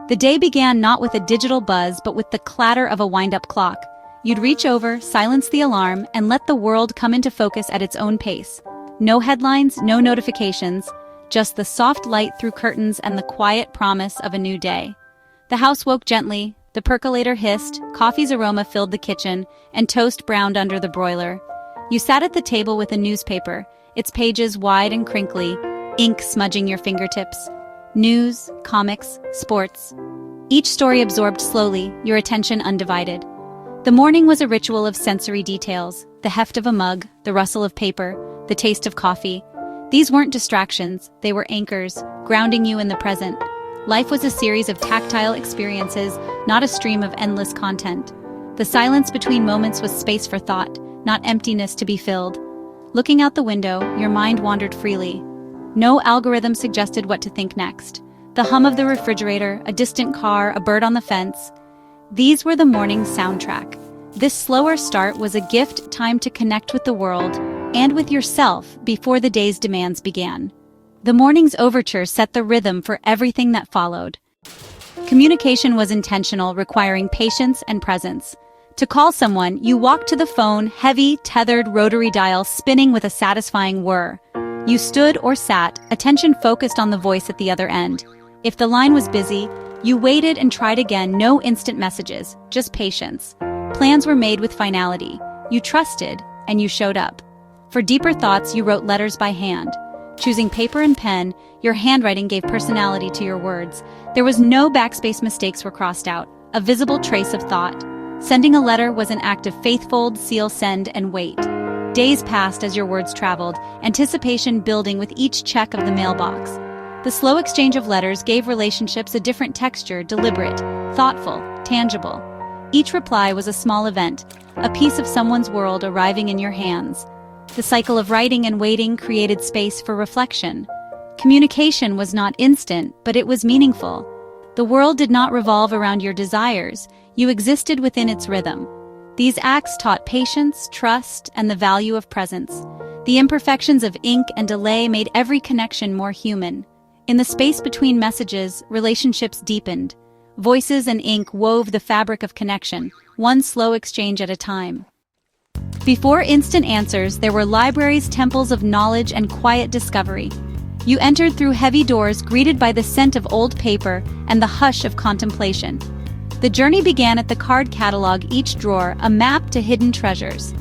The day began not with a digital buzz but with the clatter of a wind-up clock. You'd reach over, silence the alarm, and let the world come into focus at its own pace. No headlines, no notifications, just the soft light through curtains and the quiet promise of a new day. The house woke gently, the percolator hissed, coffee's aroma filled the kitchen, and toast browned under the broiler. You sat at the table with a newspaper, its pages wide and crinkly, ink smudging your fingertips. News, comics, sports. Each story absorbed slowly, your attention undivided. The morning was a ritual of sensory details, the heft of a mug, the rustle of paper, the taste of coffee. These weren't distractions, they were anchors, grounding you in the present. Life was a series of tactile experiences, not a stream of endless content. The silence between moments was space for thought, not emptiness to be filled. Looking out the window, your mind wandered freely. No algorithm suggested what to think next. The hum of the refrigerator, a distant car, a bird on the fence. These were the morning's soundtrack. This slower start was a gift, time to connect with the world and with yourself before the day's demands began. The morning's overture set the rhythm for everything that followed. Communication was intentional, requiring patience and presence. To call someone, you walked to the phone, heavy, tethered rotary dial spinning with a satisfying whir. You stood or sat, attention focused on the voice at the other end. If the line was busy, you waited and tried again, no instant messages, just patience. Plans were made with finality. You trusted, and you showed up. For deeper thoughts, you wrote letters by hand. Choosing paper and pen, your handwriting gave personality to your words. There was no backspace, mistakes were crossed out, a visible trace of thought. Sending a letter was an act of faith, fold, seal, send, and wait. Days passed as your words traveled, anticipation building with each check of the mailbox. The slow exchange of letters gave relationships a different texture, deliberate, thoughtful, tangible. Each reply was a small event, a piece of someone's world arriving in your hands. The cycle of writing and waiting created space for reflection. Communication was not instant, but it was meaningful. The world did not revolve around your desires, you existed within its rhythm. These acts taught patience, trust, and the value of presence. The imperfections of ink and delay made every connection more human. In the space between messages, relationships deepened. Voices and ink wove the fabric of connection, one slow exchange at a time. Before instant answers, there were libraries, temples of knowledge, and quiet discovery. You entered through heavy doors, greeted by the scent of old paper and the hush of contemplation. The journey began at the card catalog, each drawer a map to hidden treasures.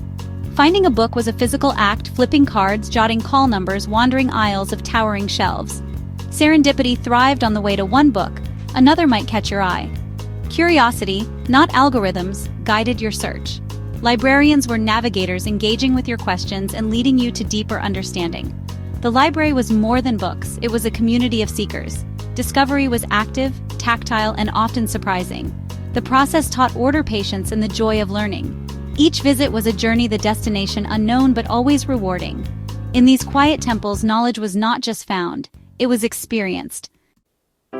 Finding a book was a physical act, flipping cards, jotting call numbers, wandering aisles of towering shelves. Serendipity thrived on the way to one book, another might catch your eye. Curiosity, not algorithms, guided your search. Librarians were navigators, engaging with your questions and leading you to deeper understanding. The library was more than books, it was a community of seekers. Discovery was active, tactile, and often surprising. The process taught order, patience, and the joy of learning. Each visit was a journey, the destination unknown but always rewarding. In these quiet temples, knowledge was not just found, it was experienced.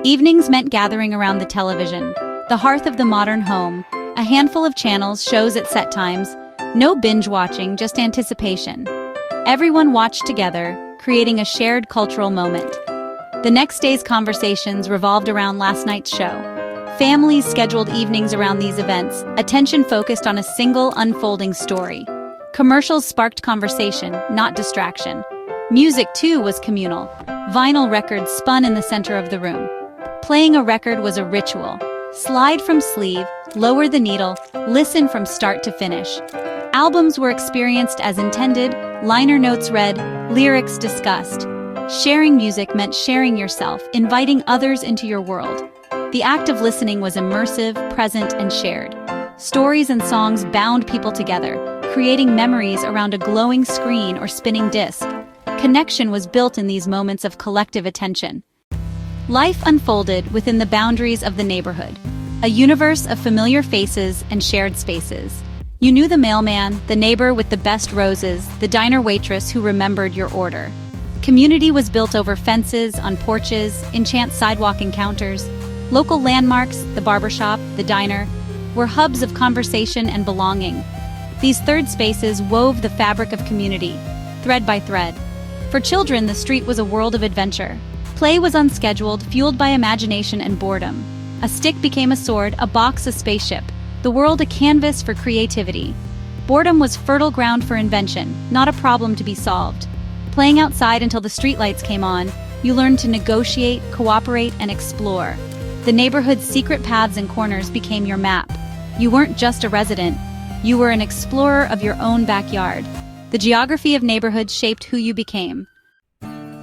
Evenings meant gathering around the television, the hearth of the modern home, a handful of channels, shows at set times, no binge watching, just anticipation. Everyone watched together, creating a shared cultural moment. The next day's conversations revolved around last night's show. Families scheduled evenings around these events, attention focused on a single unfolding story. Commercials sparked conversation, not distraction. Music, too, was communal. Vinyl records spun in the center of the room. Playing a record was a ritual. Slide from sleeve, lower the needle, listen from start to finish. Albums were experienced as intended, liner notes read, lyrics discussed. Sharing music meant sharing yourself, inviting others into your world. The act of listening was immersive, present, and shared. Stories and songs bound people together, creating memories around a glowing screen or spinning disc. Connection was built in these moments of collective attention. Life unfolded within the boundaries of the neighborhood, a universe of familiar faces and shared spaces. You knew the mailman, the neighbor with the best roses, the diner waitress who remembered your order. Community was built over fences, on porches, in chance sidewalk encounters. Local landmarks, the barbershop, the diner, were hubs of conversation and belonging. These third spaces wove the fabric of community, thread by thread. For children, the street was a world of adventure. Play was unscheduled, fueled by imagination and boredom. A stick became a sword, a box a spaceship, the world a canvas for creativity. Boredom was fertile ground for invention, not a problem to be solved. Playing outside until the streetlights came on, you learned to negotiate, cooperate, and explore. The neighborhood's secret paths and corners became your map. You weren't just a resident, you were an explorer of your own backyard. The geography of neighborhoods shaped who you became.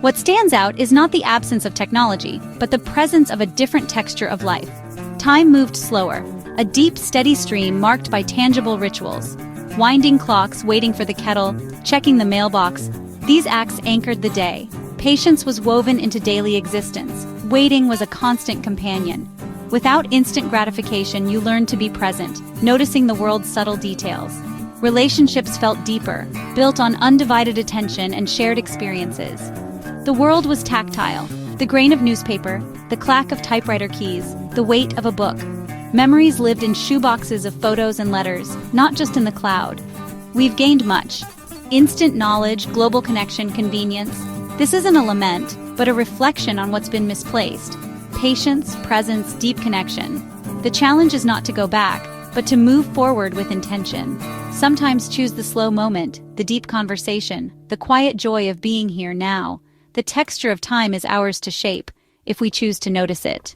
What stands out is not the absence of technology, but the presence of a different texture of life. Time moved slower, a deep, steady stream marked by tangible rituals. Winding clocks, waiting for the kettle, checking the mailbox. These acts anchored the day. Patience was woven into daily existence. Waiting was a constant companion. Without instant gratification, you learned to be present, noticing the world's subtle details. Relationships felt deeper, built on undivided attention and shared experiences. The world was tactile, the grain of newspaper, the clack of typewriter keys, the weight of a book. Memories lived in shoeboxes of photos and letters, not just in the cloud. We've gained much. Instant knowledge, global connection, convenience. This isn't a lament, but a reflection on what's been misplaced. Patience, presence, deep connection. The challenge is not to go back, but to move forward with intention. Sometimes choose the slow moment, the deep conversation, the quiet joy of being here now. The texture of time is ours to shape, if we choose to notice it.